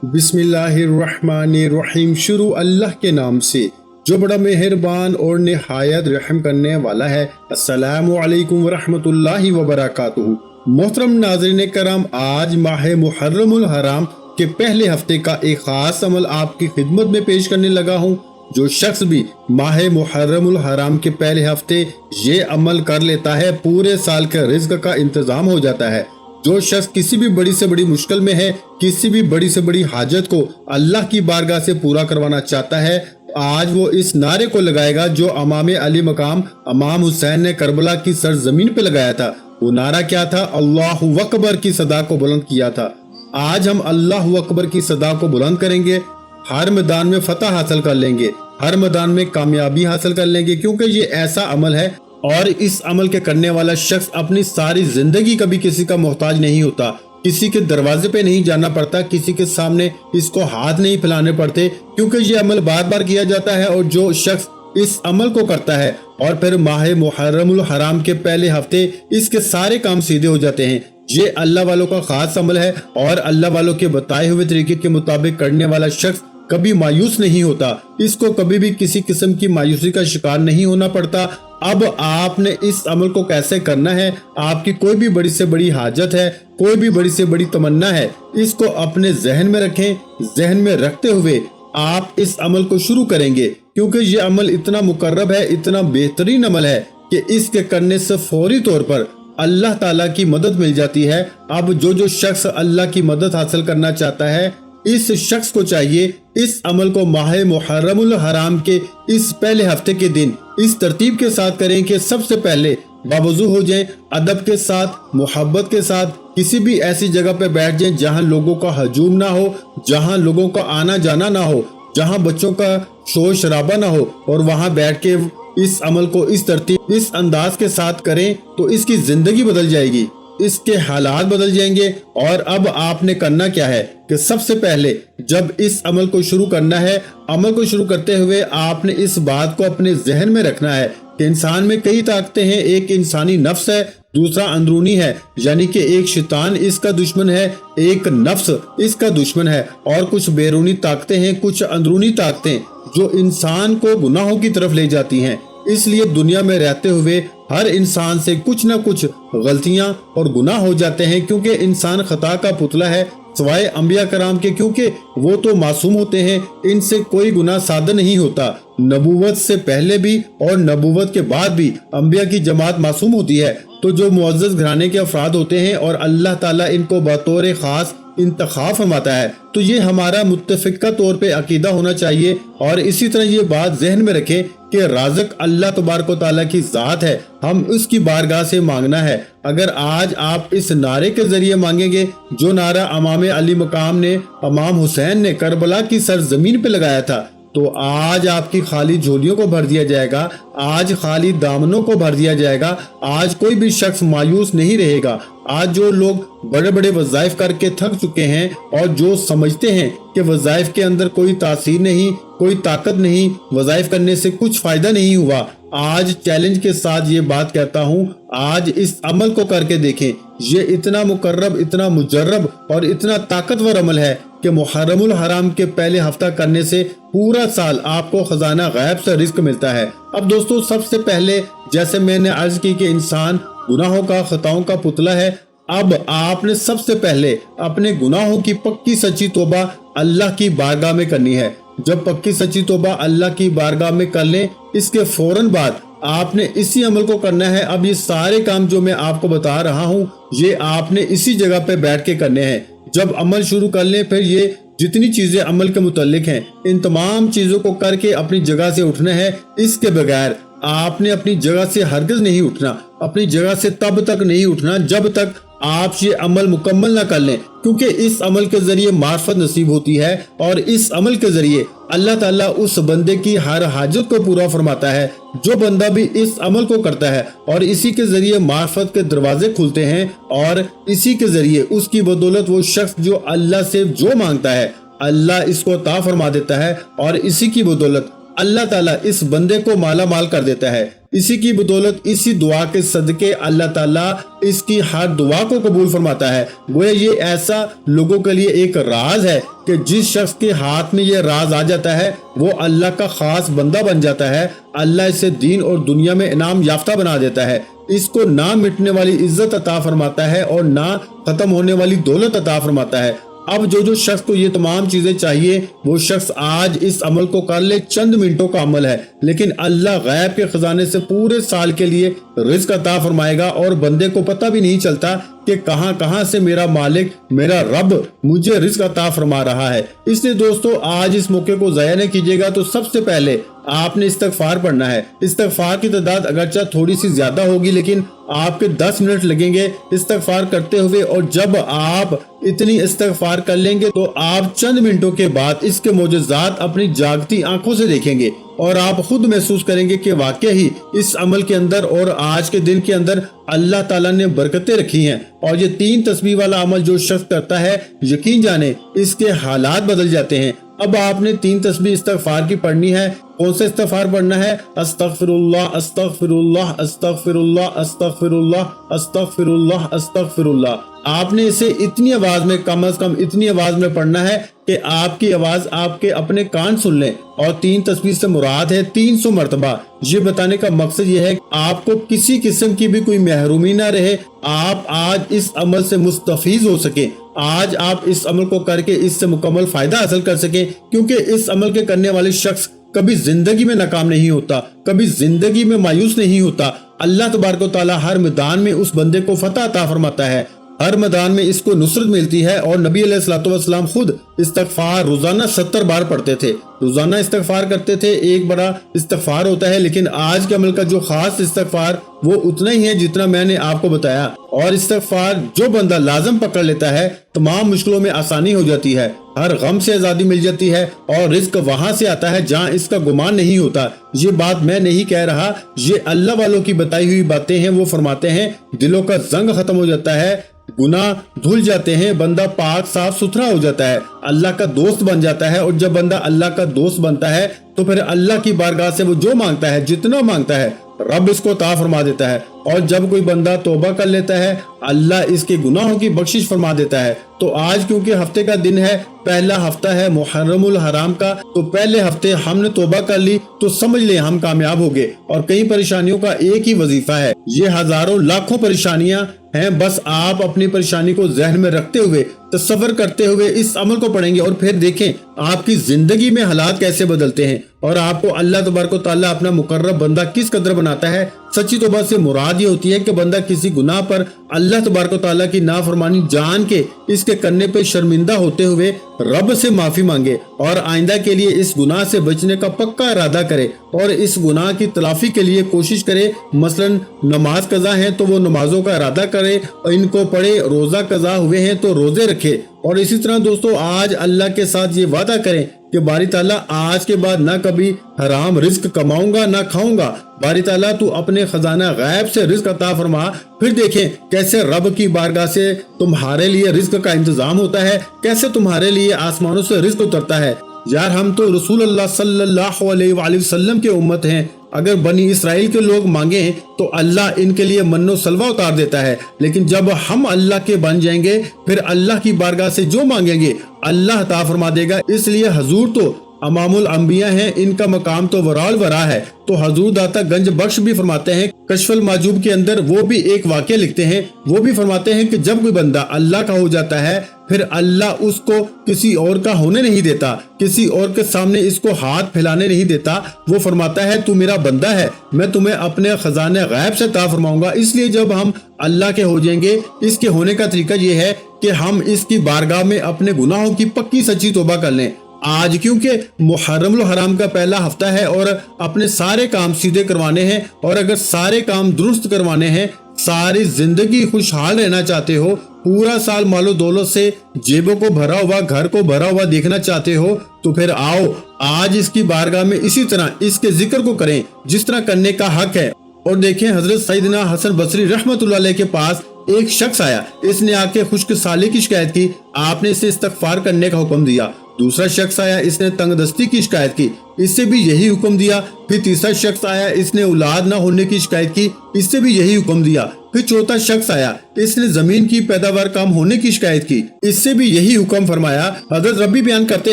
बिस्मिल्लाहिर्रहमानिर्रहीम। शुरू अल्लाह के नाम से जो बड़ा मेहरबान और निहायत रहम करने वाला है। अस्सलामु अलैकुम वरहमतुल्लाहि वबरकातुहू। मोहतरम नाज़रीन करम, आज माह मुहर्रमुल हराम के पहले हफ्ते का एक खास अमल आपकी खिदमत में पेश करने लगा हूँ। जो शख्स भी माह मुहर्रमुल हराम के पहले हफ्ते ये अमल कर लेता है, पूरे साल के रिज्क का इंतजाम हो जाता है। जो शख्स किसी भी बड़ी से बड़ी मुश्किल में है, किसी भी बड़ी से बड़ी हाजत को अल्लाह की बारगाह से पूरा करवाना चाहता है, आज वो इस नारे को लगाएगा जो इमाम अली मकाम इमाम हुसैन ने करबला की सरजमीन पे लगाया था। वो नारा क्या था? अल्लाहु अकबर की सदा को बुलंद किया था। आज हम अल्लाहु अकबर की सदा को बुलंद करेंगे, हर मैदान में फतह हासिल कर लेंगे, हर मैदान में कामयाबी हासिल कर लेंगे, क्योंकि ये ऐसा अमल है और इस अमल के करने वाला शख्स अपनी सारी जिंदगी कभी किसी का मोहताज नहीं होता, किसी के दरवाजे पे नहीं जाना पड़ता, किसी के सामने इसको हाथ नहीं फैलाने पड़ते, क्योंकि ये अमल बार बार किया जाता है। और जो शख्स इस अमल को करता है और फिर माह मुहर्रमुल हराम के पहले हफ्ते इसके सारे काम सीधे हो जाते हैं। ये अल्लाह वालों का खास अमल है और अल्लाह वालों के बताए हुए तरीके के मुताबिक करने वाला शख्स कभी मायूस नहीं होता, इसको कभी भी किसी किस्म की मायूसी का शिकार नहीं होना पड़ता। अब आपने इस अमल को कैसे करना है? आपकी कोई भी बड़ी से बड़ी हाजत है, कोई भी बड़ी से बड़ी तमन्ना है, इसको अपने जहन में रखें। जहन में रखते हुए आप इस अमल को शुरू करेंगे, क्योंकि ये अमल इतना मुकर्रब है, इतना बेहतरीन अमल है कि इसके करने से फौरी तौर पर अल्लाह ताला की मदद मिल जाती है। अब जो शख्स अल्लाह की मदद हासिल करना चाहता है, इस शख्स को चाहिए इस अमल को माह मुहर्रमुल हराम के इस पहले हफ्ते के दिन इस तरतीब के साथ करें कि सबसे पहले बावजू हो जाएं, अदब के साथ, मोहब्बत के साथ किसी भी ऐसी जगह पे बैठ जाएं जहां लोगों का हजूम ना हो, जहां लोगों का आना जाना ना हो, जहां बच्चों का शोर शराबा ना हो, और वहां बैठ के इस अमल को इस तरतीब, इस अंदाज के साथ करें तो इसकी जिंदगी बदल जाएगी, इसके हालात बदल जाएंगे। और अब आपने करना क्या है कि सबसे पहले जब इस अमल को शुरू करना है, अमल को शुरू करते हुए आपने इस बात को अपने जहन में रखना है कि इंसान में कई ताकतें हैं। एक इंसानी नफ्स है, दूसरा अंदरूनी है, यानी कि एक शैतान इसका दुश्मन है, एक नफ्स इसका दुश्मन है, और कुछ बैरूनी ताकतें हैं, कुछ अंदरूनी ताकतें जो इंसान को गुनाहों की तरफ ले जाती हैं। इसलिए दुनिया में रहते हुए हर इंसान से कुछ न कुछ गलतियां और गुनाह हो जाते हैं, क्योंकि इंसान खता का पुतला है, सवाए अंबिया कराम के, क्योंकि वो तो मासूम होते हैं, इनसे कोई गुनाह सादर नहीं होता। नबूवत से पहले भी और नबूवत के बाद भी अंबिया की जमात मासूम होती है। तो जो मुअज़्ज़ज़ घराने के अफराद होते हैं और अल्लाह ताला इनको बतौर खास इंतखाब फरमाता है, तो ये हमारा मुत्तफ़िक़ा तौर पे अकीदा होना चाहिए। और इसी तरह ये बात जहन में रखें कि राज़िक अल्लाह तबारक व तआला की ज़ात है, हम उसकी बारगाह से मांगना है। अगर आज आप इस नारे के जरिए मांगेंगे, जो नारा इमाम अली मकाम ने, इमाम हुसैन ने करबला की सरजमीन पे लगाया था, तो आज आपकी खाली झोलियों को भर दिया जाएगा, आज खाली दामनों को भर दिया जाएगा। आज कोई भी शख्स मायूस नहीं रहेगा। आज जो लोग बड़े बड़े वज़ाइफ करके थक चुके हैं और जो समझते हैं कि वज़ाइफ के अंदर कोई तासीर नहीं, कोई ताकत नहीं, वज़ाइफ करने से कुछ फायदा नहीं हुआ, आज चैलेंज के साथ ये बात कहता हूँ, आज इस अमल को करके देखें। ये इतना मुकर्रब, इतना मुजर्रब और इतना ताकतवर अमल है कि मुहर्रमुल हराम के पहले हफ्ता करने से पूरा साल आपको खजाना गैब से रिस्क मिलता है। अब दोस्तों, सबसे पहले जैसे मैंने अर्ज की कि इंसान गुनाहों का, खताओं का पुतला है, अब आपने सबसे पहले अपने गुनाहों की पक्की सच्ची तौबा अल्लाह की बारगाह में करनी है। जब पक्की सच्ची तौबा अल्लाह की बारगाह में कर लें, इसके फौरन बाद आपने इसी अमल को करना है। अब ये सारे काम जो मैं आपको बता रहा हूँ, ये आपने इसी जगह पे बैठ के करने हैं। जब अमल शुरू कर लें, फिर ये जितनी चीजें अमल के मुतालिक हैं, इन तमाम चीजों को करके अपनी जगह से उठना है। इसके बगैर आपने अपनी जगह से हरगिज नहीं उठना, अपनी जगह से तब तक नहीं उठना जब तक आप ये अमल मुकम्मल ना कर लें, क्योंकि इस अमल के जरिए मार्फत नसीब होती है और इस अमल के जरिए अल्लाह ताला उस बंदे की हर हाजत को पूरा फरमाता है। जो बंदा भी इस अमल को करता है और इसी के जरिए मार्फत के दरवाजे खुलते हैं और इसी के जरिए उसकी बदौलत वो शख्स जो अल्लाह से जो मांगता है, अल्लाह इसको अता फरमा देता है और इसी की बदौलत اللہ ताला इस बंदे को माला माल कर देता है। इसी की बदौलत, इसी दुआ के सदके अल्लाह ताला इसकी हर दुआ को कबूल फरमाता है। गोया ये ऐसा लोगों के लिए एक राज है कि जिस शख्स के हाथ में ये राज आ जाता है वो अल्लाह का खास बंदा बन जाता है। अल्लाह इसे दीन और दुनिया में इनाम याफ्ता बना देता है। इसको ना मिटने वाली इज्जत अता फरमाता है और ना खत्म होने वाली दौलत अता फरमाता है। अब जो शख्स को ये तमाम चीजें चाहिए वो शख्स आज इस अमल को कर ले। चंद मिनटों का अमल है, लेकिन अल्लाह गैब के खजाने से पूरे साल के लिए रिज़्क अता फरमाएगा और बंदे को पता भी नहीं चलता कि कहां से मेरा मालिक, मेरा रब मुझे रिज़्क अता फरमा रहा है। इसलिए दोस्तों, आज इस मौके को ज़ाया नहीं कीजिएगा। तो सबसे पहले आपने इस्तगफार पढ़ना है। इस्तगफार की तादाद अगरचे थोड़ी सी ज्यादा होगी, लेकिन आपके 10 मिनट लगेंगे इस्तगफार करते हुए। और जब आप इतनी इस्तगफार कर लेंगे तो आप चंद मिनटों के बाद इसके मोजज़ात अपनी जागती आंखों से देखेंगे और आप खुद महसूस करेंगे कि वाकई ही इस अमल के अंदर और आज के दिन के अंदर अल्लाह ताला ने बरकतें रखी हैं। और ये 3 तस्बीह वाला अमल जो शख्स करता है, यकीन जाने इसके हालात बदल जाते हैं। अब आपने 3 तस्बीह इस्तगफार की पढ़नी है। कौन सा इस्तगफार पढ़ना है? अस्तगफिरुल्लाह अस्तगफिरुल्लाह अस्तगफिरुल्लाह अस्तगफिरुल्लाह अस्तगफिरुल्लाह अस्तगफिरुल्लाह। आपने इसे इतनी आवाज में, कम से कम इतनी आवाज में पढ़ना है कि आपकी आवाज आपके अपने कान सुन लें। और 3 तस्बीह से मुराद है 300 मरतबा। ये बताने का मकसद ये है कि आपको किसी किस्म की भी कोई महरूमी ना रहे, आप आज इस अमल से मुस्तफीज हो सके, आज आप इस अमल को करके इससे मुकम्मल फायदा हासिल कर सके। क्योंकि इस अमल के करने वाले शख्स कभी जिंदगी में नाकाम नहीं होता, कभी जिंदगी में मायूस नहीं होता। अल्लाह तबारक व तआला हर मैदान में उस बंदे को फतह अता फरमाता है, हर मैदान में इसको नुसरत मिलती है। और नबी अलैहिस्सलाम खुद इस्तगफार रोजाना 70 बार पढ़ते थे, रोजाना इस्तगफार करते थे। एक बड़ा इस्तगफार होता है, लेकिन आज के अमल का जो खास इस्तगफार वो उतना ही है जितना मैंने आपको बताया। और इस्तगफार जो बंदा लाजम पकड़ लेता है, तमाम मुश्किलों में आसानी हो जाती है, हर गम से आजादी मिल जाती है और रिज़्क वहां से आता है जहां इसका गुमान नहीं होता। ये बात मैं नहीं कह रहा, ये अल्लाह वालों की बताई हुई बातें हैं। वो फरमाते हैं दिलों का जंग खत्म हो जाता है, गुनाह धुल जाते हैं, बंदा पाक साफ सुथरा हो जाता है, अल्लाह का दोस्त बन जाता है। और जब बंदा अल्लाह का दोस्त बनता है तो फिर अल्लाह की बारगाह से वो जो मांगता है, जितना मांगता है, रब इसको अता फरमा देता है। और जब कोई बंदा तौबा कर लेता है, अल्लाह इसके गुनाहों की बख्शिश फरमा देता है। तो आज क्योंकि हफ्ते का दिन है, पहला हफ्ता है मुहर्रमुल हराम का, तो पहले हफ्ते हमने तौबा कर ली तो समझ ले हम कामयाब हो गए। और कई परेशानियों का एक ही वजीफा है, ये हजारों लाखों परेशानियां हैं, बस आप अपनी परेशानी को जहन में रखते हुए, तसव्वुर करते हुए इस अमल को पढ़ेंगे और फिर देखें आपकी जिंदगी में हालात कैसे बदलते हैं और आपको अल्लाह तबारक व तआला अपना मुकर्रब बंदा किस कदर बनाता है। सच्ची तौबा से मुराद ये होती है कि बंदा किसी गुनाह पर अल्लाह तबारक व तआला की नाफरमानी जान के इसके करने पे शर्मिंदा होते हुए रब से माफी मांगे और आइंदा के लिए इस गुनाह से बचने का पक्का इरादा करे और इस गुनाह की तलाफी के लिए कोशिश करे। मसलन नमाज कज़ा है तो वो नमाजों का इरादा करे और इनको पढ़े, रोजा कज़ा हुए हैं तो रोजे रखे। और इसी तरह दोस्तों, आज अल्लाह के साथ ये वादा करें कि बारी ताला आज के बाद ना कभी हराम रिज्क कमाऊंगा ना खाऊंगा। बारी ताला तू अपने खजाना गैब से रिज्क अता फरमा। फिर देखें कैसे रब की बारगाह से तुम्हारे लिए रिज्क का इंतजाम होता है, कैसे तुम्हारे लिए आसमानों से रिज्क उतरता है। यार, हम तो रसूल अल्लाह सल्लल्लाहु अलैहि वसल्लम के उम्मत हैं। अगर बनी इसराइल के लोग मांगे तो अल्लाह इनके लिए मन्नो सलवा उतार देता है, लेकिन जब हम अल्लाह के बन जाएंगे फिर अल्लाह की बारगाह से जो मांगेंगे अल्लाह अता फरमा देगा। इसलिए हजूर तो अमामुल अंबिया हैं, इनका मकाम तो वराल वरा है। तो हजूर दाता गंज बख्श भी फरमाते हैं, कश्फुल माजूब के अंदर वो भी एक वाक़या लिखते हैं। वो भी फरमाते हैं कि जब कोई बंदा अल्लाह का हो जाता है फिर अल्लाह उसको किसी और का होने नहीं देता, किसी और के सामने इसको हाथ फैलाने नहीं देता। वो फरमाता है तू मेरा बंदा है, मैं तुम्हें अपने खजाने गैब से अता फरमाऊंगा। इसलिए जब हम अल्लाह के हो जाएंगे, इसके होने का तरीका ये है कि हम इसकी बारगाह में अपने गुनाहों की पक्की सच्ची तौबा कर लें। आज क्योंकि मुहर्रमुल हराम का पहला हफ्ता है और अपने सारे काम सीधे करवाने हैं, और अगर सारे काम दुरुस्त करवाने हैं, सारी जिंदगी खुशहाल रहना चाहते हो, पूरा साल मालो दौलत से जेबों को भरा हुआ, घर को भरा हुआ देखना चाहते हो, तो फिर आओ आज इसकी बारगाह में इसी तरह इसके जिक्र को करें जिस तरह करने का हक है। और देखें हजरत सैयदना हसन बसरी रहमतुल्लाह अलैह के पास एक शख्स आया, इसने आके खुश्क साली की शिकायत की, आपने इसे इस्तगफार करने का हुक्म दिया दूसरा शख्स आया, इसने तंगदस्ती की शिकायत की, इससे भी यही हुक्म दिया। फिर तीसरा शख्स आया, इसने औलाद न होने की शिकायत की, इससे भी यही हुक्म दिया। फिर चौथा शख्स आया, इसने जमीन की पैदावार कम होने की शिकायत की, इससे भी यही हुक्म फरमाया। हजरत रबी बयान करते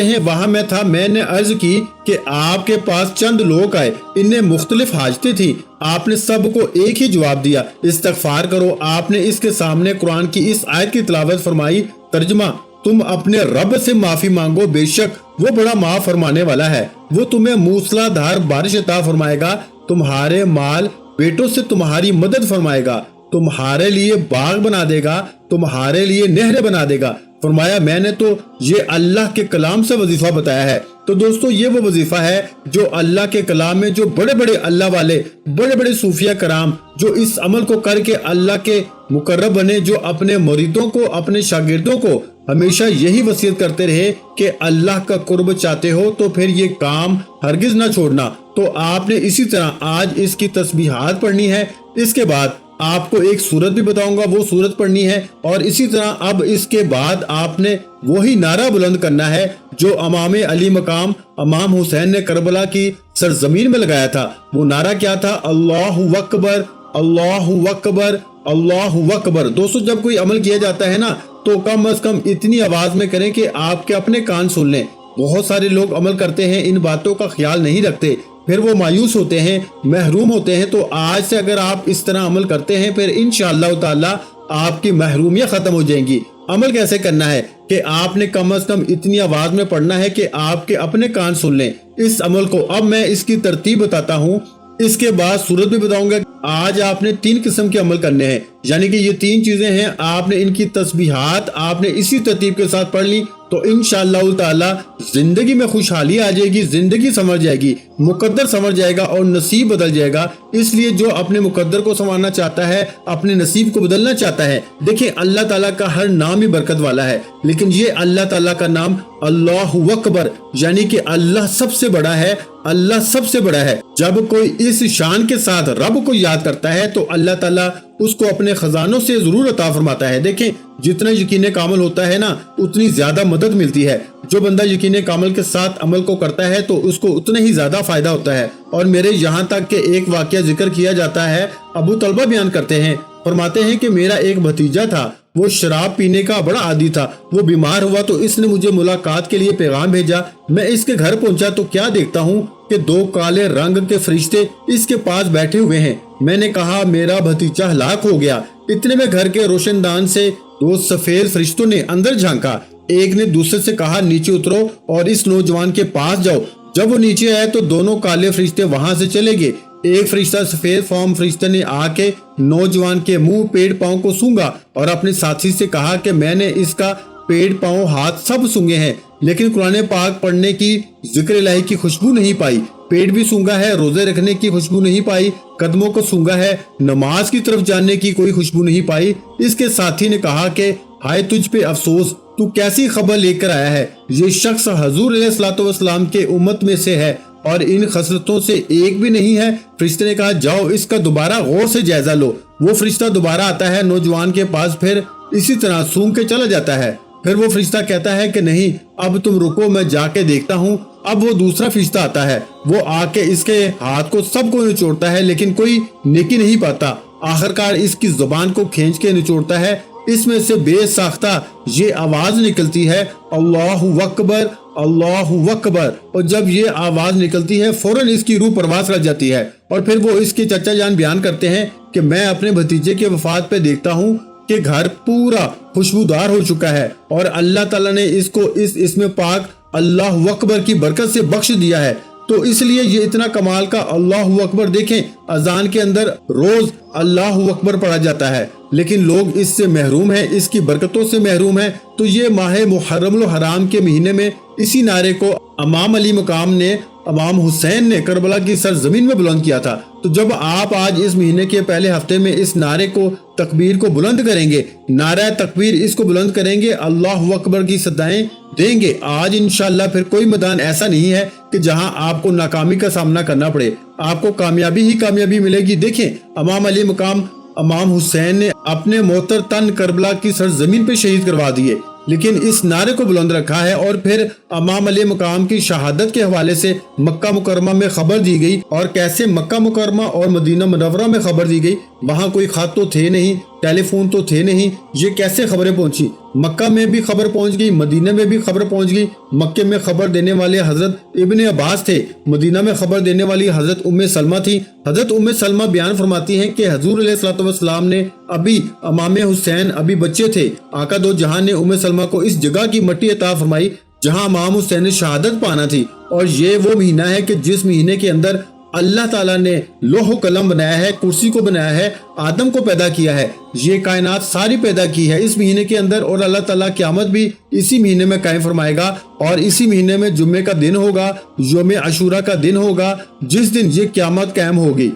हैं, वहाँ मैं था, मैंने अर्ज की कि आपके पास चंद लोग आए, इन्हें मुख्तलिफ हाजतें थी, आपने सबको एक ही जवाब दिया, इस्तगफार करो। आपने इसके सामने कुरान की इस आयत की तिलावत फरमाई। तर्जुमा, तुम अपने रब से माफी मांगो, बेशक वो बड़ा माफ फरमाने वाला है। वो तुम्हें मूसलाधार बारिश अता फरमाएगा, तुम्हारे माल बेटों से तुम्हारी मदद फरमाएगा, तुम्हारे लिए बाग बना देगा, तुम्हारे लिए नहरें बना देगा। फरमाया, मैंने तो ये अल्लाह के कलाम से वजीफा बताया है। तो दोस्तों, ये वो वजीफा है जो अल्लाह के कलाम में, जो बड़े बड़े अल्लाह वाले, बड़े बड़े सूफिया कराम जो इस अमल को करके अल्लाह के मुकर्रब बने, जो अपने मुरीदों को, अपने शागिर्दों को हमेशा यही वसीयत करते रहे कि अल्लाह का कुर्ब चाहते हो तो फिर ये काम हरगिज ना छोड़ना। तो आपने इसी तरह आज इसकी तस्बीहात पढ़नी है। इसके बाद आपको एक सूरत भी बताऊंगा, वो सूरत पढ़नी है। और इसी तरह अब इसके बाद आपने वही नारा बुलंद करना है जो इमाम अली मकाम इमाम हुसैन ने करबला की सरजमीन में लगाया था। वो नारा क्या था? अल्लाहु अकबर, अल्लाहु अकबर, अल्लाहु अकबर। दोस्तों, जब कोई अमल किया जाता है ना, तो कम अज कम इतनी आवाज में करें कि आपके अपने कान सुन लें। बहुत सारे लोग अमल करते हैं, इन बातों का ख्याल नहीं रखते, फिर वो मायूस होते हैं, महरूम होते हैं। तो आज से अगर आप इस तरह अमल करते हैं, फिर इंशाअल्लाह ताला आपकी महरूमियां खत्म हो जाएंगी। अमल कैसे करना है कि आपने कम अज कम इतनी आवाज में पढ़ना है कि आपके अपने कान सुन लें इस अमल को। अब मैं इसकी तरतीब बताता हूँ, इसके बाद सूरत भी बताऊंगा। आज आपने 3 किस्म के अमल करने हैं, यानी कि ये 3 चीजें हैं। आपने इनकी तस्बीहात आपने इसी तरतीब के साथ पढ़ ली तो इंशाअल्लाह ताला जिंदगी में खुशहाली आ जाएगी, जिंदगी संवर जाएगी, मुकद्दर संवर जाएगा और नसीब बदल जाएगा। इसलिए जो अपने मुकद्दर को संवारना चाहता है, अपने नसीब को बदलना चाहता है, देखिए अल्लाह ताला का हर नाम ही बरकत वाला है, लेकिन ये अल्लाह ताला का नाम अल्लाहु अकबर, यानी कि अल्लाह सबसे बड़ा है, अल्लाह सबसे बड़ा है। जब कोई इस शान के साथ रब को याद करता है तो अल्लाह ताला उसको अपने खजानों से जरूर अता फरमाता है। देखें, जितना यकीन कामिल होता है ना, उतनी ज्यादा मदद मिलती है। जो बंदा यकीन कामिल के साथ अमल को करता है तो उसको उतना ही ज्यादा फायदा होता है। और मेरे यहाँ तक के एक वाकया जिक्र किया जाता है, अबू तलबा बयान करते हैं, फरमाते हैं कि मेरा एक भतीजा था, वो शराब पीने का बड़ा आदी था। वो बीमार हुआ तो इसने मुझे मुलाकात के लिए पैगाम भेजा। मैं इसके घर पहुंचा तो क्या देखता हूँ कि 2 काले रंग के फरिश्ते इसके पास बैठे हुए हैं। मैंने कहा मेरा भतीजा हलाक हो गया। इतने में घर के रोशनदान से 2 सफेद फरिश्तों ने अंदर झांका। एक ने दूसरे से कहा नीचे उतरो और इस नौजवान के पास जाओ। जब वो नीचे आए तो दोनों काले फरिश्ते वहां से चले गए। एक फरिश्ता सफेद फॉर्म फरिश्ते ने आके नौजवान के मुंह पेट पाँव को सूंघा और अपने साथी से कहा कि मैंने इसका पेट पाँव हाथ सब सूंघे हैं, लेकिन कुरान पाक पढ़ने की, जिक्र इलाही की खुशबू नहीं पाई। पेट भी सूंघा है, रोजे रखने की खुशबू नहीं पाई, कदमों को सूंघा है, नमाज की तरफ जाने की कोई खुशबू नहीं पाई। इसके साथी ने कहा कि हाय तुझ पे अफसोस, तू कैसी खबर लेकर आया है? ये शख्स हजूर अलैहिस्सलातु वस्सलाम के उम्मत में से है और इन खसलतों से एक भी नहीं है। फरिश्ते ने कहा जाओ इसका दोबारा गौर से जायजा लो। वो फरिश्ता दोबारा आता है नौजवान के पास, फिर इसी तरह सूंघ के चला जाता है। फिर वो फरिश्ता कहता है कि नहीं, अब तुम रुको, मैं जाके देखता हूँ। अब वो दूसरा फरिश्ता आता है, वो आके इसके हाथ को सबको निचोड़ता है, लेकिन कोई नेकी नहीं पाता। आखिरकार इसकी जुबान को खींच के निचोड़ता है। इसमें से बेसाख्ता ये आवाज निकलती है, अल्लाहु अकबर, अल्लाहु अकबर। और जब ये आवाज निकलती है फौरन इसकी रूह परवास कर जाती है। और फिर वो इसके चचा जान बयान करते हैं कि मैं अपने भतीजे के वफात पे देखता हूँ कि घर पूरा खुशबूदार हो चुका है और अल्लाह ताला ने इसको इस इसमें पाक अल्लाहु अकबर की बरकत से बख्श दिया है। तो इसलिए ये इतना कमाल का अल्लाहु अकबर, देखें अजान के अंदर रोज अल्लाहु अकबर पढ़ा जाता है, लेकिन लोग इससे महरूम हैं, इसकी बरकतों से महरूम हैं। तो ये माह मुहर्रम हराम के महीने में इसी नारे को इमाम अली मकाम ने, इमाम हुसैन ने करबला की सरजमीन में बुलंद किया था। तो जब आप आज इस महीने के पहले हफ्ते में इस नारे को, तकबीर को बुलंद करेंगे, नारा तकबीर इसको बुलंद करेंगे, अल्लाहु अकबर की सदाएं देंगे, आज इंशाअल्लाह फिर कोई मैदान ऐसा नहीं है कि जहां आपको नाकामी का सामना करना पड़े, आपको कामयाबी ही कामयाबी मिलेगी। देखें इमाम अली मकाम इमाम हुसैन ने अपने मोहतर तन करबला की सरजमीन पे शहीद करवा दिए। لیکن اس نعرے کو بلند رکھا ہے۔ اور پھر امام علیہ مقام کی شہادت کے حوالے سے مکہ مکرمہ میں خبر دی گئی، اور کیسے مکہ مکرمہ اور مدینہ منورہ میں خبر دی گئی، وہاں کوئی خط تو تھے نہیں، ٹیلی فون تو تھے نہیں، یہ کیسے خبریں پہنچی؟ مکہ میں بھی خبر پہنچ گئی، مدینہ میں بھی خبر پہنچ گئی۔ مکہ میں خبر دینے والے حضرت ابن عباس تھے، مدینہ میں خبر دینے والی حضرت ام سلمہ تھی۔ حضرت ام سلمہ بیان فرماتی ہیں کہ حضور علیہ الصلوۃ والسلام نے ابھی امام حسین ابھی بچے تھے، آقا دو جہاں نے ام سلمہ کو اس جگہ کی مٹی عطا فرمائی جہاں امام حسین نے شہادت پانا تھی، اور یہ وہ مہینہ ہے کہ جس مہینے کے اندر اللہ تعالیٰ نے لوح و قلم بنایا ہے، کرسی کو بنایا ہے، آدم کو پیدا کیا ہے، یہ کائنات ساری پیدا کی ہے اس مہینے کے اندر، اور اللہ تعالیٰ قیامت بھی اسی مہینے میں قائم فرمائے گا، اور اسی مہینے میں جمعے کا دن ہوگا، یوم عاشورہ کا دن ہوگا، جس دن یہ قیامت قائم ہوگی۔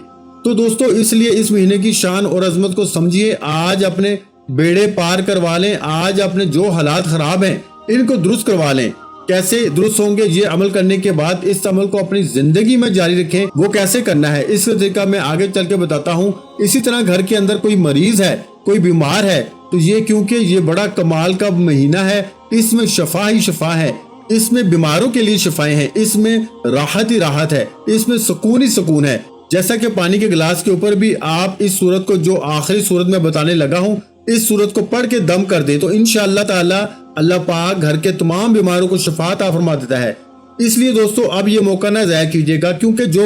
تو دوستو اس لیے اس مہینے کی شان اور عظمت کو سمجھیے، آج اپنے بیڑے پار کروا لیں، آج اپنے جو حالات خراب ہیں ان کو درست کروا لیں۔ کیسے درست ہوں گے؟ یہ عمل کرنے کے بعد اس عمل کو اپنی زندگی میں جاری رکھیں۔ وہ کیسے کرنا ہے اس کا طریقہ میں آگے چل کے بتاتا ہوں۔ اسی طرح گھر کے اندر کوئی مریض ہے، کوئی بیمار ہے، تو یہ کیونکہ یہ بڑا کمال کا مہینہ ہے، اس میں شفا ہی شفا ہے، اس میں بیماروں کے لیے شفائیں ہیں، اس میں راحت ہی راحت ہے، اس میں سکون ہی سکون ہے۔ جیسا کہ پانی کے گلاس کے اوپر بھی آپ اس صورت کو جو آخری صورت میں بتانے لگا ہوں، اس صورت کو پڑھ کے دم کر دے تو انشاءاللہ تعالی اللہ پاک گھر کے تمام بیماروں کو شفا عطا فرما دیتا ہے۔ اس لیے دوستو اب یہ موقع نہ ضائع کیجیے گا، کیونکہ جو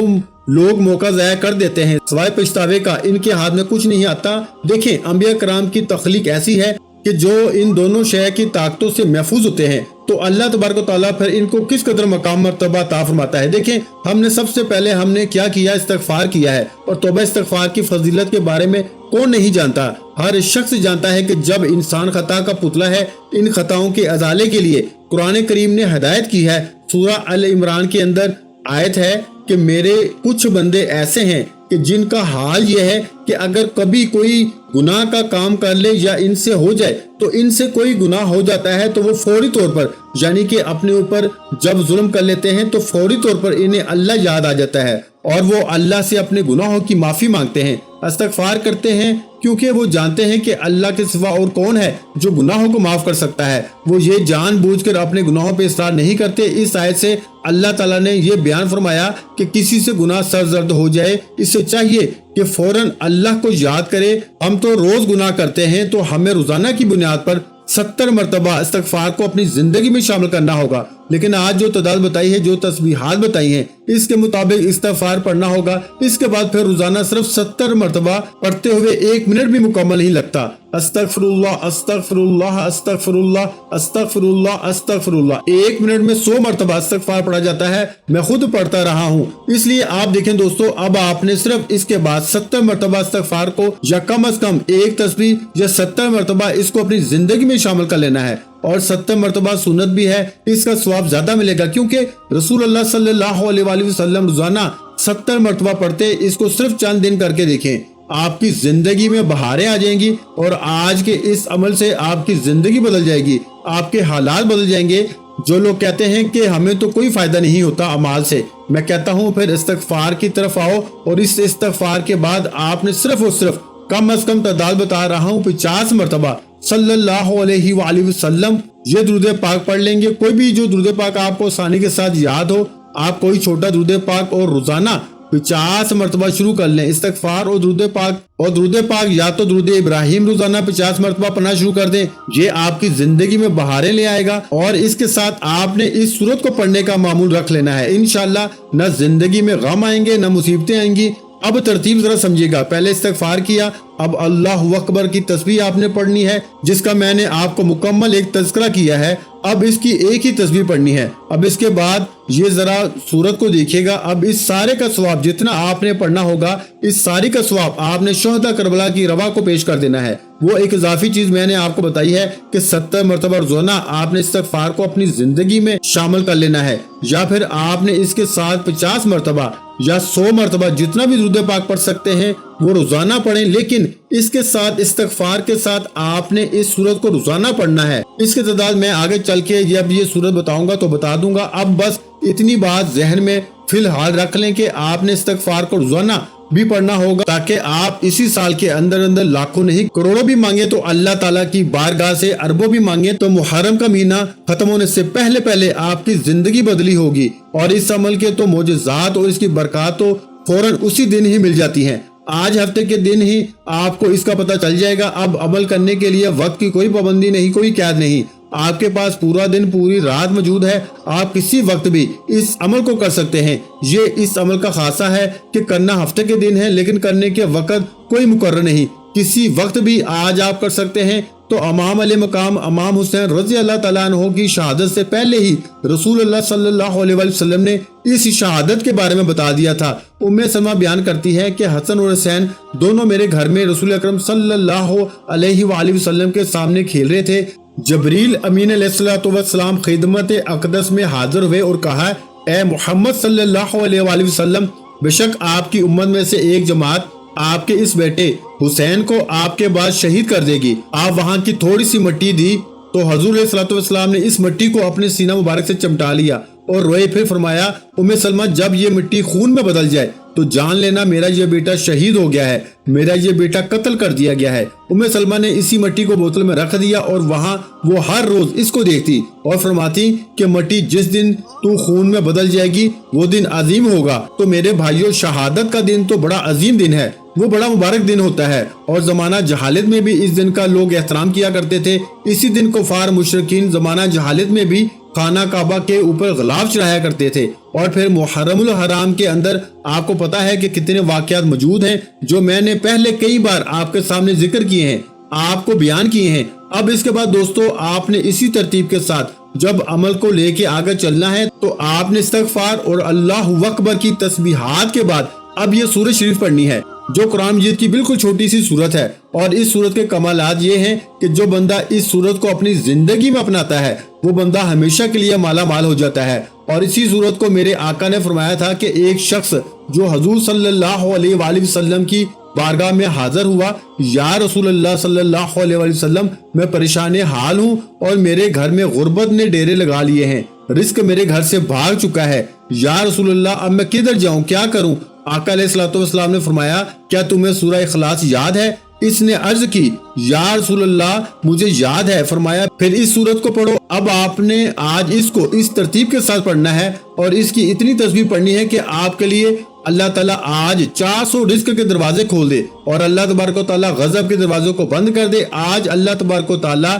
لوگ موقع ضائع کر دیتے ہیں سوائے پچھتاوے کا ان کے ہاتھ میں کچھ نہیں آتا۔ دیکھیں انبیاء کرام کی تخلیق ایسی ہے کہ جو ان دونوں شے کی طاقتوں سے محفوظ ہوتے ہیں، تو اللہ تبارک و تعالیٰ پھر ان کو کس قدر مقام مرتبہ عطا فرماتا ہے۔ دیکھیں ہم نے سب سے پہلے ہم نے کیا کیا؟ استغفار کیا ہے، اور توبہ استغفار کی فضیلت کے بارے میں کون نہیں جانتا؟ ہر شخص جانتا ہے کہ جب انسان خطا کا پتلا ہے، ان خطاؤں کے ازالے کے لیے قرآن کریم نے ہدایت کی ہے۔ سورہ ال عمران کے اندر آیت ہے کہ میرے کچھ بندے ایسے ہیں کہ جن کا حال یہ ہے کہ اگر کبھی کوئی گناہ کا کام کر لے یا ان سے ہو جائے تو ان سے کوئی گناہ ہو جاتا ہے تو وہ فوری طور پر یعنی کہ اپنے اوپر جب ظلم کر لیتے ہیں تو فوری طور پر انہیں اللہ یاد آ جاتا ہے اور وہ اللہ سے اپنے گناہوں کی معافی مانگتے ہیں، استغفار کرتے ہیں، کیونکہ وہ جانتے ہیں کہ اللہ کے سوا اور کون ہے جو گناہوں کو معاف کر سکتا ہے۔ وہ یہ جان بوجھ کر اپنے گناہوں پہ اصرار نہیں کرتے۔ اس آیت سے اللہ تعالیٰ نے یہ بیان فرمایا کہ کسی سے گناہ سرزد ہو جائے اس سے چاہیے کہ فوراً اللہ کو یاد کرے۔ ہم تو روز گناہ کرتے ہیں تو ہمیں روزانہ کی بنیاد پر 70 مرتبہ استغفار کو اپنی زندگی میں شامل کرنا ہوگا، لیکن آج جو تعداد بتائی ہے، جو تسبیحات بتائی ہیں، اس کے مطابق استغفار پڑھنا ہوگا۔ اس کے بعد پھر روزانہ صرف 70 مرتبہ پڑھتے ہوئے 1 منٹ بھی مکمل نہیں لگتا۔ استغفر اللہ استغفر اللہ استغفر اللہ استغفر اللہ استغفر اللہ، 1 منٹ میں 100 مرتبہ استغفار پڑھا جاتا ہے۔ میں خود پڑھتا رہا ہوں، اس لیے آپ دیکھیں دوستو، اب آپ نے صرف اس کے بعد 70 مرتبہ استغفار کو یا کم از کم ایک تسبیح یا 70 مرتبہ اس کو اپنی زندگی میں شامل کر لینا ہے، اور 70 مرتبہ سنت بھی ہے، اس کا ثواب زیادہ ملے گا، کیونکہ رسول اللہ صلی اللہ علیہ وآلہ وسلم روزانہ 70 مرتبہ پڑھتے۔ اس کو صرف چند دن کر کے دیکھیں، آپ کی زندگی میں بہاریں آ جائیں گی، اور آج کے اس عمل سے آپ کی زندگی بدل جائے گی، آپ کے حالات بدل جائیں گے۔ جو لوگ کہتے ہیں کہ ہمیں تو کوئی فائدہ نہیں ہوتا اعمال سے، میں کہتا ہوں پھر استغفار کی طرف آؤ، اور اس استغفار کے بعد آپ نے صرف اور صرف کم از کم تعداد بتا رہا ہوں 50 مرتبہ صلی اللہ علیہ وآلہ وسلم یہ درود پاک پڑھ لیں گے۔ کوئی بھی جو درود پاک آپ کو آسانی کے ساتھ یاد ہو، آپ کوئی چھوٹا درود پاک اور روزانہ 50 مرتبہ شروع کر لیں استغفار اور درود پاک یا تو درود ابراہیم روزانہ 50 مرتبہ پڑھنا شروع کر دیں، یہ آپ کی زندگی میں بہاریں لے آئے گا، اور اس کے ساتھ آپ نے اس سورت کو پڑھنے کا معمول رکھ لینا ہے۔ انشاءاللہ نہ زندگی میں غم آئیں گے، نہ مصیبتیں آئیں گی۔ اب ترتیب ذرا سمجھیے گا، پہلے استغفار کیا، اب اللہ اکبر کی تسبیح آپ نے پڑھنی ہے، جس کا میں نے آپ کو مکمل ایک تذکرہ کیا ہے۔ اب اس کی ایک ہی تسبیح پڑھنی ہے۔ اب اس کے بعد یہ ذرا سورت کو دیکھیے گا، اب اس سارے کا ثواب جتنا آپ نے پڑھنا ہوگا، اس ساری کا ثواب آپ نے شہداء کربلا کی رواح کو پیش کر دینا ہے۔ وہ ایک اضافی چیز میں نے آپ کو بتائی ہے کہ 70 مرتبہ روزانہ آپ نے استغفار کو اپنی زندگی میں شامل کر لینا ہے، یا پھر آپ نے اس کے ساتھ 50 مرتبہ یا 100 مرتبہ جتنا بھی درود پاک پڑھ سکتے ہیں وہ روزانہ پڑھیں، لیکن اس کے ساتھ استغفار کے ساتھ آپ نے اس سورت کو روزانہ پڑھنا ہے۔ اس کے تعداد میں آگے چل کے جب یہ سورت بتاؤں گا تو بتا دوں گا۔ اب بس اتنی بات ذہن میں فی الحال رکھ لیں کہ آپ نے استغفار کو روزانہ بھی پڑھنا ہوگا تاکہ آپ اسی سال کے اندر اندر لاکھوں نہیں کروڑوں بھی مانگے تو اللہ تعالیٰ کی بارگاہ سے اربوں بھی مانگے تو محرم کا مہینہ ختم ہونے سے پہلے پہلے آپ کی زندگی بدلی ہوگی، اور اس عمل کے تو معجزات اور اس کی برکات تو فوراً اسی دن ہی مل جاتی ہیں۔ آج ہفتے کے دن ہی آپ کو اس کا پتہ چل جائے گا۔ اب عمل کرنے کے لیے وقت کی کوئی پابندی نہیں، کوئی قید نہیں، آپ کے پاس پورا دن پوری رات موجود ہے، آپ کسی وقت بھی اس عمل کو کر سکتے ہیں۔ یہ اس عمل کا خاصہ ہے کہ کرنا ہفتے کے دن ہے، لیکن کرنے کے وقت کوئی مقرر نہیں، کسی وقت بھی آج آپ کر سکتے ہیں۔ تو امام علیہ مقام امام حسین رضی اللہ تعالیٰ عنہ کی شہادت سے پہلے ہی رسول اللہ صلی اللہ علیہ وسلم نے اس شہادت کے بارے میں بتا دیا تھا۔ ام سلمہ بیان کرتی ہے کہ حسن اور حسین دونوں میرے گھر میں رسول اکرم صلی اللہ علیہ وآلہ وسلم کے سامنے کھیل رہے تھے۔ جبریل امین علیہ السلام خدمت اقدس میں حاضر ہوئے اور کہا، اے محمد صلی اللہ علیہ وآلہ وسلم، بے شک آپ کی امت میں سے ایک جماعت آپ کے اس بیٹے حسین کو آپ کے بعد شہید کر دے گی۔ آپ وہاں کی تھوڑی سی مٹی دی تو حضور علیہ السلام نے اس مٹی کو اپنے سینہ مبارک سے چمٹا لیا اور روئے، پھر فرمایا، ام سلمہ جب یہ مٹی خون میں بدل جائے تو جان لینا میرا یہ بیٹا شہید ہو گیا ہے، میرا یہ بیٹا قتل کر دیا گیا ہے۔ ام سلمہ نے اسی مٹی کو بوتل میں رکھ دیا اور وہاں وہ ہر روز اس کو دیکھتی اور فرماتی کہ مٹی جس دن تو خون میں بدل جائے گی وہ دن عظیم ہوگا۔ تو میرے بھائیوں، شہادت کا دن تو بڑا عظیم دن ہے، وہ بڑا مبارک دن ہوتا ہے، اور زمانہ جہالت میں بھی اس دن کا لوگ احترام کیا کرتے تھے۔ اسی دن کفار مشرکین زمانہ جہالت میں بھی خانہ کعبہ کے اوپر غلاف چڑھایا کرتے تھے۔ اور پھر محرم الحرام کے اندر آپ کو پتا ہے کہ کتنے واقعات موجود ہیں جو میں نے پہلے کئی بار آپ کے سامنے ذکر کیے ہیں، آپ کو بیان کیے ہیں۔ اب اس کے بعد دوستو، آپ نے اسی ترتیب کے ساتھ جب عمل کو لے کے آگے چلنا ہے تو آپ نے استغفار اور اللہ اکبر کی تسبیحات کے بعد اب یہ سورہ شریف پڑھنی ہے، جو قرآن مجید کی بالکل چھوٹی سی سورت ہے۔ اور اس سورت کے کمالات یہ ہیں کہ جو بندہ اس سورت کو اپنی زندگی میں اپناتا ہے وہ بندہ ہمیشہ کے لیے مالا مال ہو جاتا ہے۔ اور اسی سورت کو میرے آقا نے فرمایا تھا کہ ایک شخص جو حضور صلی اللہ علیہ وآلہ وسلم کی بارگاہ میں حاضر ہوا، یا رسول اللہ صلی اللہ علیہ وآلہ وسلم، میں پریشان حال ہوں اور میرے گھر میں غربت نے ڈیرے لگا لیے ہیں، رزق میرے گھر سے بھاگ چکا ہے، یا رسول اللہ اب میں کدھر جاؤں، کیا کروں؟ آقا علیہ السلام نے فرمایا، کیا تمہیں سورہ اخلاص یاد ہے؟ اس نے عرض کی، یا رسول اللہ مجھے یاد ہے۔ فرمایا پھر اس سورت کو پڑھو۔ اب آپ نے آج اس کو اس ترتیب کے ساتھ پڑھنا ہے اور اس کی اتنی تسبیح پڑھنی ہے کہ آپ کے لیے اللہ تعالیٰ آج 400 رزق کے دروازے کھول دے اور اللہ تبارک و تعالیٰ غضب کے دروازوں کو بند کر دے۔ آج اللہ تبارک و تعالیٰ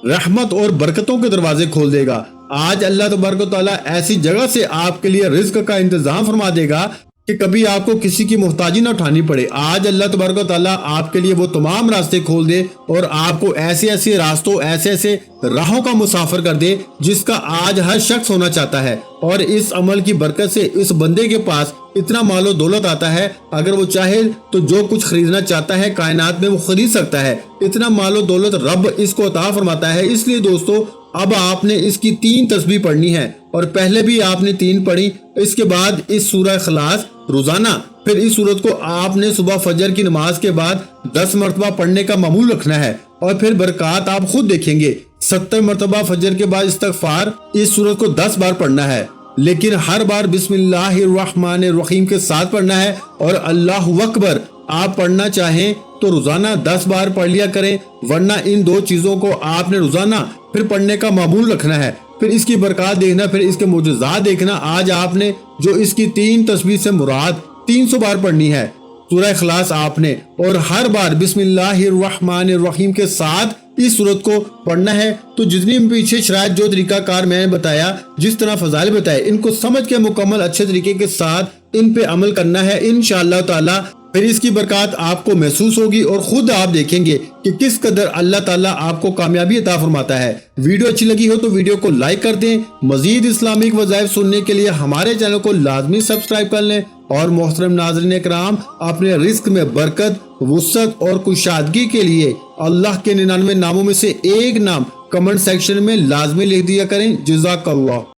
رحمت اور برکتوں کے دروازے کھول دے گا۔ آج اللہ تبارک و تعالیٰ ایسی جگہ سے آپ کے لیے رزق کا انتظام فرما دے گا کہ کبھی آپ کو کسی کی محتاجی نہ اٹھانی پڑے۔ آج اللہ تبارک و تعالیٰ آپ کے لیے وہ تمام راستے کھول دے اور آپ کو ایسے ایسے راستوں، ایسے ایسے راہوں کا مسافر کر دے جس کا آج ہر شخص ہونا چاہتا ہے۔ اور اس عمل کی برکت سے اس بندے کے پاس اتنا مال و دولت آتا ہے، اگر وہ چاہے تو جو کچھ خریدنا چاہتا ہے کائنات میں وہ خرید سکتا ہے۔ اتنا مال و دولت رب اس کو عطا فرماتا ہے۔ اس لیے دوستو، اب آپ نے اس کی 3 تسبیح پڑھنی ہے، اور پہلے بھی آپ نے 3 پڑھی۔ اس کے بعد اس سورہ اخلاص روزانہ، پھر اس سورت کو آپ نے صبح فجر کی نماز کے بعد 10 مرتبہ پڑھنے کا معمول رکھنا ہے، اور پھر برکات آپ خود دیکھیں گے۔ 70 مرتبہ فجر کے بعد استغفار اس سورت کو 10 بار پڑھنا ہے، لیکن ہر بار بسم اللہ الرحمن الرحیم کے ساتھ پڑھنا ہے، اور اللہ اکبر آپ پڑھنا چاہیں تو روزانہ 10 بار پڑھ لیا کریں، ورنہ ان 2 چیزوں کو آپ نے روزانہ پھر پڑھنے کا معمول رکھنا ہے۔ پھر اس کی برکات دیکھنا، پھر اس کے معجزات دیکھنا۔ آج آپ نے جو اس کی 3 تسبیح سے مراد 300 بار پڑھنی ہے سورہ اخلاص آپ نے، اور ہر بار بسم اللہ الرحمن الرحیم کے ساتھ اس سورت کو پڑھنا ہے۔ تو جتنی پیچھے شرائط جو طریقہ کار میں نے بتایا، جس طرح فضائل بتائے، ان کو سمجھ کے مکمل اچھے طریقے کے ساتھ ان پہ عمل کرنا ہے انشاءاللہ تعالی۔ پھر اس کی برکات آپ کو محسوس ہوگی اور خود آپ دیکھیں گے کہ کس قدر اللہ تعالیٰ آپ کو کامیابی عطا فرماتا ہے۔ ویڈیو اچھی لگی ہو تو ویڈیو کو لائک کر دیں۔ مزید اسلامک وظائف سننے کے لیے ہمارے چینل کو لازمی سبسکرائب کر لیں، اور محترم ناظرین اکرام، اپنے رزق میں برکت، وسعت اور کشادگی کے لیے اللہ کے 99 ناموں میں سے ایک نام کمنٹ سیکشن میں لازمی لکھ دیا کریں۔ جزاک اللہ۔